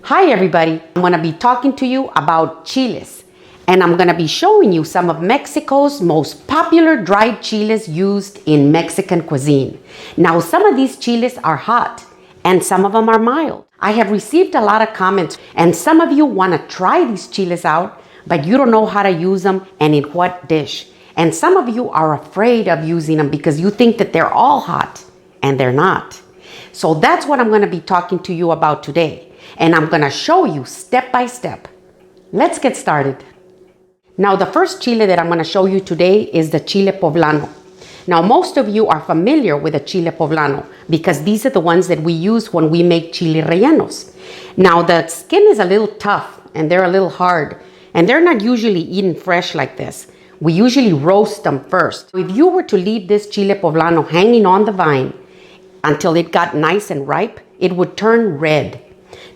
Hi everybody, I'm going to be talking to you about chiles, and I'm going to be showing you some of Mexico's most popular dried chiles used in Mexican cuisine. Now some of these chiles are hot and some of them are mild. I have received a lot of comments and some of you want to try these chiles out, but you don't know how to use them and in what dish. And some of you are afraid of using them because you think that they're all hot and they're not. So that's what I'm going to be talking to you about today. And I'm going to show you step by step. Let's get started. Now the first chile that I'm going to show you today is the Chile Poblano. Now most of you are familiar with the Chile Poblano because these are the ones that we use when we make chile rellenos. Now the skin is a little tough and they're a little hard and they're not usually eaten fresh like this. We usually roast them first. If you were to leave this Chile Poblano hanging on the vine until it got nice and ripe, it would turn red.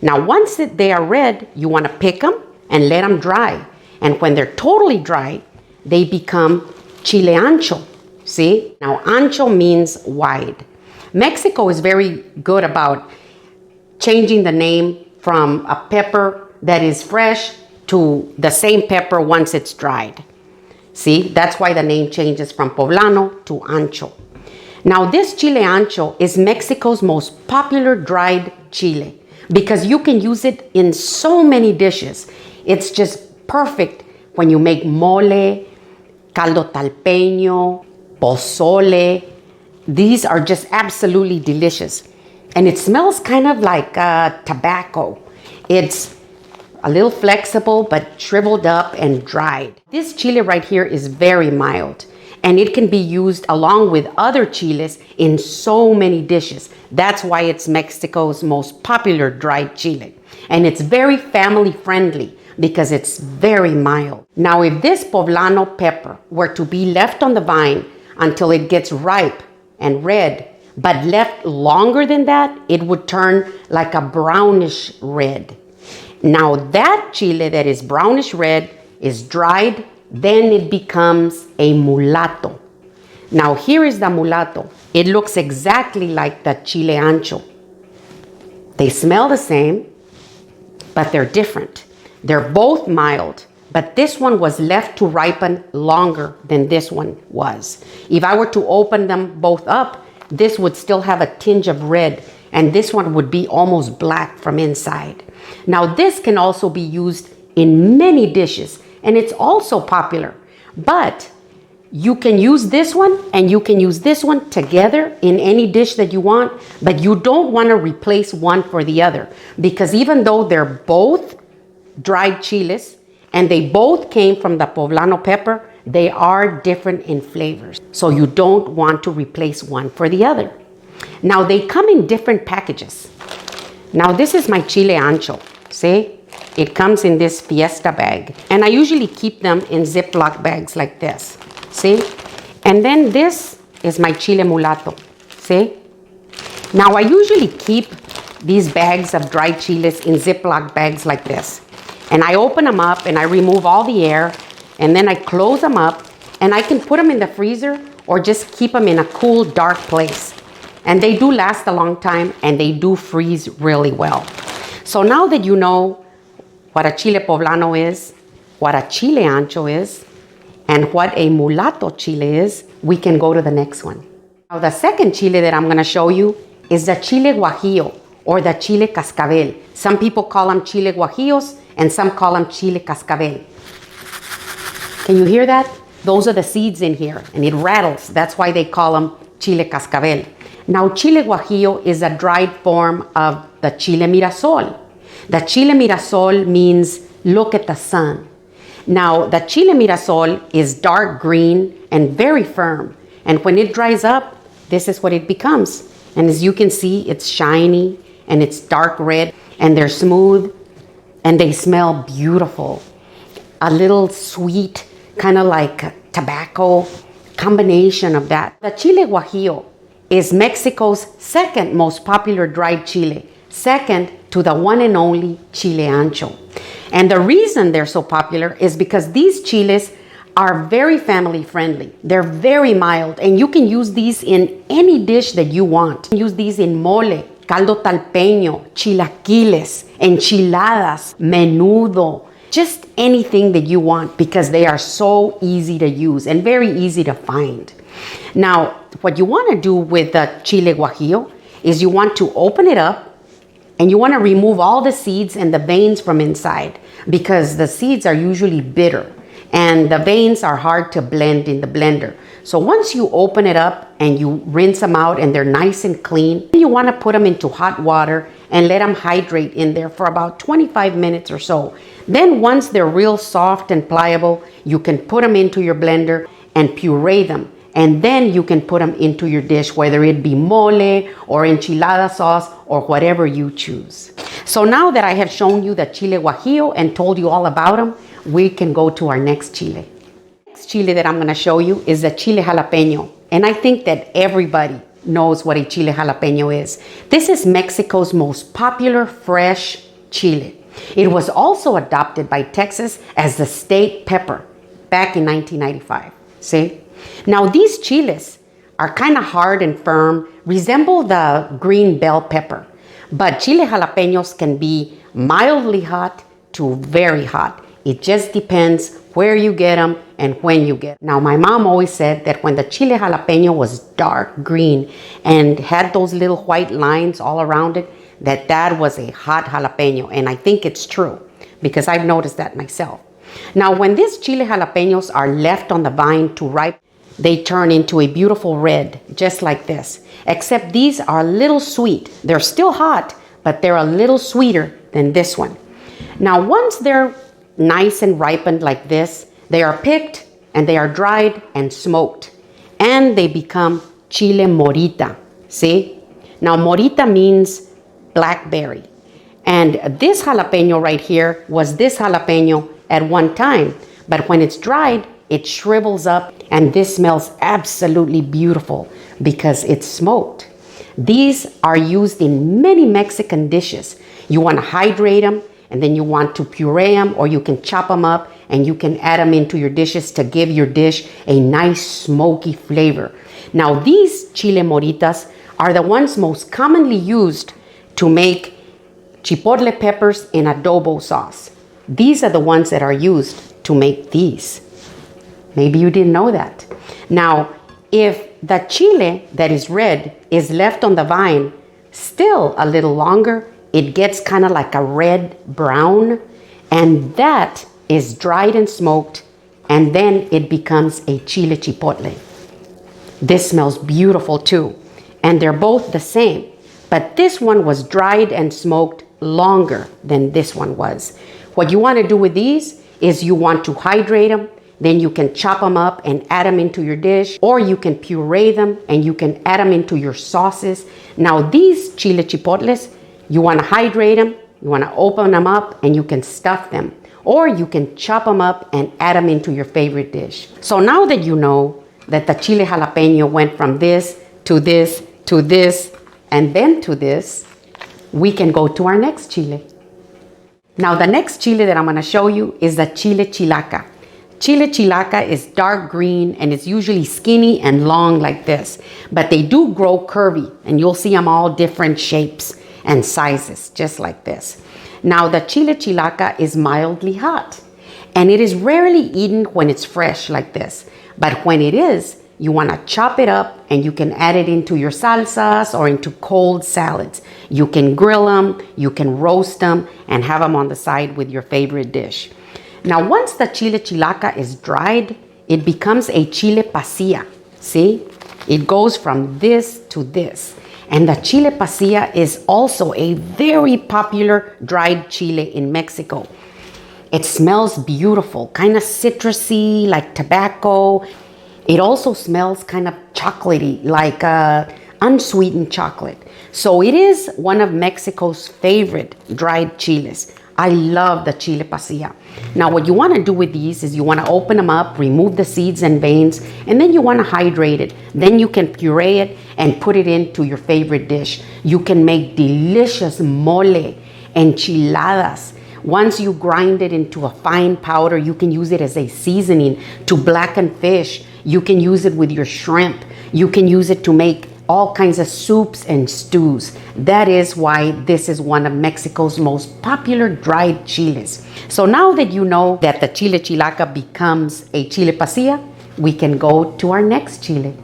Now once they are red, you want to pick them and let them dry. And when they're totally dry, they become Chile Ancho. See? Now ancho means wide. Mexico is very good about changing the name from a pepper that is fresh to the same pepper once it's dried. See? That's why the name changes from Poblano to Ancho. Now this Chile Ancho is Mexico's most popular dried chile because you can use it in so many dishes. It's just perfect when you make mole, caldo talpeño, pozole. These are just absolutely delicious. And it smells kind of like tobacco. It's a little flexible but shriveled up and dried. This chile right here is very mild. And it can be used along with other chiles in so many dishes. That's why it's Mexico's most popular dried chile. And it's very family friendly because it's very mild. Now, if this Poblano pepper were to be left on the vine until it gets ripe and red, but left longer than that, it would turn like a brownish red. Now, that chile that is brownish red is dried, then it becomes a mulato. Now here is the mulato. It looks exactly like the Chile Ancho. They smell the same, but they're different. They're both mild, but this one was left to ripen longer than this one was. If I were to open them both up, this would still have a tinge of red, and this one would be almost black from inside. Now this can also be used in many dishes, and it's also popular, but you can use this one and you can use this one together in any dish that you want, but you don't want to replace one for the other because even though they're both dried chiles and they both came from the Poblano pepper, they are different in flavors. So you don't want to replace one for the other. Now they come in different packages. Now this is my Chile Ancho, see? It comes in this fiesta bag. And I usually keep them in Ziploc bags like this. See? And then this is my Chile Mulato. See? Now I usually keep these bags of dried chiles in Ziploc bags like this. And I open them up and I remove all the air. And then I close them up. And I can put them in the freezer or just keep them in a cool, dark place. And they do last a long time and they do freeze really well. So now that you know what a Chile Poblano is, what a Chile Ancho is, and what a Mulato chile is, we can go to the next one. Now the second chile that I'm going to show you is the Chile Guajillo or the Chile Cascabel. Some people call them Chile Guajillos and some call them Chile Cascabel. Can you hear that? Those are the seeds in here and it rattles. That's why they call them Chile Cascabel. Now Chile Guajillo is a dried form of the Chile Mirasol. The Chile Mirasol means look at the sun. Now, the Chile Mirasol is dark green and very firm. And when it dries up, this is what it becomes. And as you can see, it's shiny and it's dark red and they're smooth and they smell beautiful. A little sweet, kind of like tobacco, combination of that. The Chile Guajillo is Mexico's second most popular dried chile, second to the one and only Chile Ancho. And the reason they're so popular is because these chiles are very family friendly. They're very mild and you can use these in any dish that you want. You can use these in mole, caldo talpeño, chilaquiles, enchiladas, menudo, just anything that you want because they are so easy to use and very easy to find. Now, what you want to do with the Chile Guajillo is you want to open it up and you want to remove all the seeds and the veins from inside because the seeds are usually bitter and the veins are hard to blend in the blender. So once you open it up and you rinse them out and they're nice and clean, you want to put them into hot water and let them hydrate in there for about 25 minutes or so. Then once they're real soft and pliable, you can put them into your blender and puree them. And then you can put them into your dish, whether it be mole or enchilada sauce or whatever you choose. So now that I have shown you the Chile Guajillo and told you all about them, we can go to our next chile. The next chile that I'm going to show you is the Chile Jalapeño. And I think that everybody knows what a Chile Jalapeño is. This is Mexico's most popular fresh chile. It was also adopted by Texas as the state pepper back in 1995. See? Now these chiles are kind of hard and firm, resemble the green bell pepper. But Chile Jalapeños can be mildly hot to very hot. It just depends where you get them and when you get them. Now, my mom always said that when the Chile Jalapeño was dark green and had those little white lines all around it, that was a hot jalapeño. And I think it's true because I've noticed that myself. Now, when these Chile Jalapeños are left on the vine to ripen, they turn into a beautiful red, just like this. Except these are a little sweet. They're still hot, but they're a little sweeter than this one. Now, once they're nice and ripened like this, they are picked and they are dried and smoked. And they become Chile Morita. See? Now, Morita means blackberry. And this jalapeño right here was this jalapeño at one time. But when it's dried, it shrivels up and this smells absolutely beautiful because it's smoked. These are used in many Mexican dishes. You want to hydrate them and then you want to puree them, or you can chop them up and you can add them into your dishes to give your dish a nice smoky flavor. Now these Chile Moritas are the ones most commonly used to make Chipotle peppers in adobo sauce. These are the ones that are used to make these. Maybe you didn't know that. Now, if the chile that is red is left on the vine still a little longer, it gets kind of like a red brown, and that is dried and smoked, and then it becomes a chile chipotle. This smells beautiful too, and they're both the same, but this one was dried and smoked longer than this one was. What you want to do with these is you want to hydrate them, then you can chop them up and add them into your dish, or you can puree them and you can add them into your sauces. Now these chile chipotles, you want to hydrate them, you want to open them up and you can stuff them, or you can chop them up and add them into your favorite dish. So now that you know that the Chile Jalapeño went from this to this to this and then to this, we can go to our next chile. Now the next chile that I'm going to show you is the Chile Chilaka. Chile Chilaka is dark green and it's usually skinny and long like this, but they do grow curvy and you'll see them all different shapes and sizes, just like this. Now the Chile Chilaka is mildly hot and it is rarely eaten when it's fresh like this, but when it is, you want to chop it up and you can add it into your salsas or into cold salads. You can grill them, you can roast them and have them on the side with your favorite dish. Now, once the Chile Chilaka is dried, it becomes a Chile Pasilla. See? It goes from this to this. And the Chile Pasilla is also a very popular dried chile in Mexico. It smells beautiful, kind of citrusy, like tobacco. It also smells kind of chocolatey, like unsweetened chocolate. So it is one of Mexico's favorite dried chiles. I love the Chile Pasilla. Now what you want to do with these is you want to open them up, remove the seeds and veins, and then you want to hydrate it. Then you can puree it and put it into your favorite dish. You can make delicious mole, enchiladas. Once you grind it into a fine powder, you can use it as a seasoning to blacken fish. You can use it with your shrimp. You can use it to make all kinds of soups and stews. That is why this is one of Mexico's most popular dried chiles. So now that you know that the chile Chilaca becomes a chile pasilla, we can go to our next chile.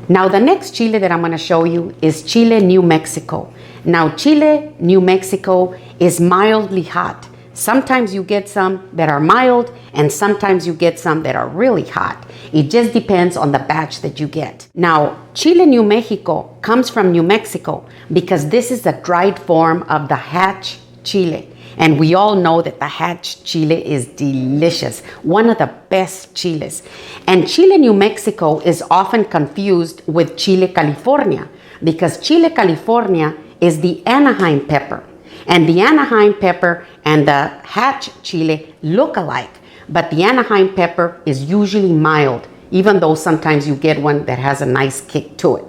Now the next chile that I'm going to show you is Chile New Mexico. Now Chile New Mexico is mildly hot. Sometimes you get some that are mild and sometimes you get some that are really hot. It just depends on the batch that you get. Now, Chile New Mexico comes from New Mexico because this is the dried form of the hatch chile. And we all know that the hatch chile is delicious, one of the best chiles. And Chile New Mexico is often confused with Chile California because Chile California is the Anaheim pepper. And the Anaheim pepper and the hatch chile look alike, but the Anaheim pepper is usually mild, even though sometimes you get one that has a nice kick to it.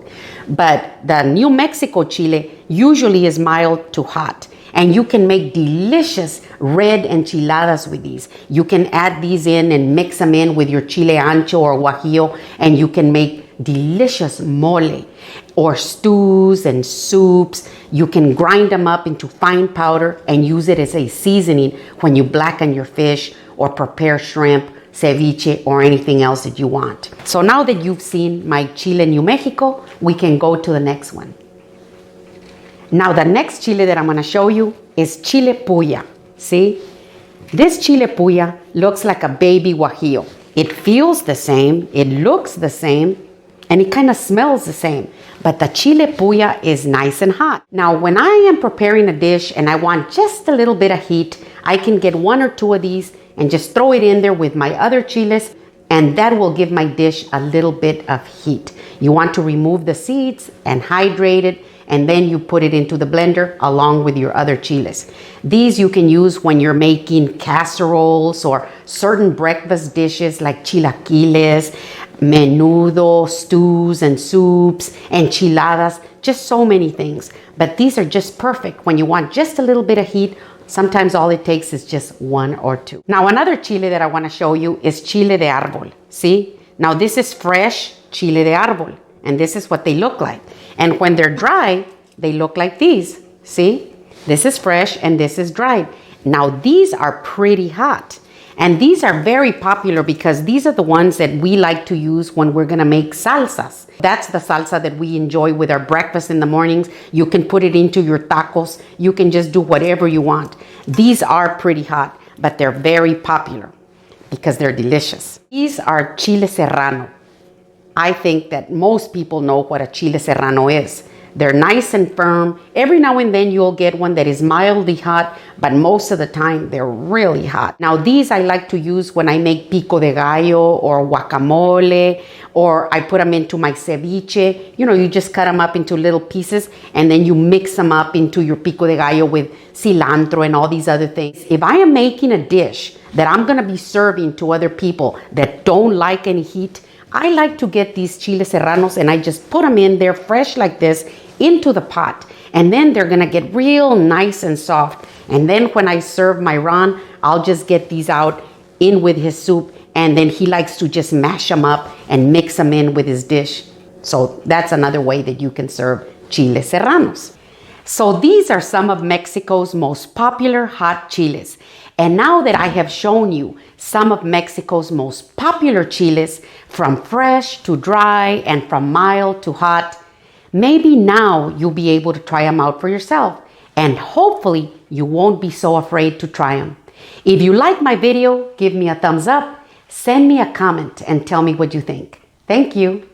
But the New Mexico chile usually is mild to hot, and you can make delicious red enchiladas with these. You can add these in and mix them in with your chile ancho or guajillo, and you can make delicious mole or stews and soups. You can grind them up into fine powder and use it as a seasoning when you blacken your fish or prepare shrimp, ceviche, or anything else that you want. So now that you've seen my Chile New Mexico, we can go to the next one. Now the next chile that I'm going to show you is Chile Puya. See? This Chile Puya looks like a baby guajillo. It feels the same, it looks the same, and it kind of smells the same. But the Chile Puya is nice and hot. Now, when I am preparing a dish and I want just a little bit of heat, I can get one or two of these and just throw it in there with my other chiles, and that will give my dish a little bit of heat. You want to remove the seeds and hydrate it, and then you put it into the blender along with your other chiles. These you can use when you're making casseroles or certain breakfast dishes like chilaquiles, menudo, stews and soups, enchiladas, just so many things. But these are just perfect when you want just a little bit of heat. Sometimes all it takes is just one or two. Now another chile that I want to show you is chile de árbol. See? Now this is fresh chile de árbol, and this is what they look like. And when they're dry, they look like these. See? This is fresh and this is dried. Now these are pretty hot. And these are very popular because these are the ones that we like to use when we're gonna make salsas. That's the salsa that we enjoy with our breakfast in the mornings. You can put it into your tacos. You can just do whatever you want. These are pretty hot, but they're very popular because they're delicious. These are chile serrano. I think that most people know what a chile serrano is. They're nice and firm. Every now and then you'll get one that is mildly hot, but most of the time they're really hot. Now these I like to use when I make pico de gallo or guacamole, or I put them into my ceviche. You know, you just cut them up into little pieces and then you mix them up into your pico de gallo with cilantro and all these other things. If I am making a dish that I'm gonna be serving to other people that don't like any heat, I like to get these chile serranos and I just put them in there fresh like this into the pot. And then they're gonna get real nice and soft. And then when I serve my Ron, I'll just get these out in with his soup. And then he likes to just mash them up and mix them in with his dish. So that's another way that you can serve chile serranos. So these are some of Mexico's most popular hot chiles. And now that I have shown you some of Mexico's most popular chiles, from fresh to dry and from mild to hot, maybe now you'll be able to try them out for yourself. And hopefully you won't be so afraid to try them. If you like my video, give me a thumbs up, send me a comment and tell me what you think. Thank you.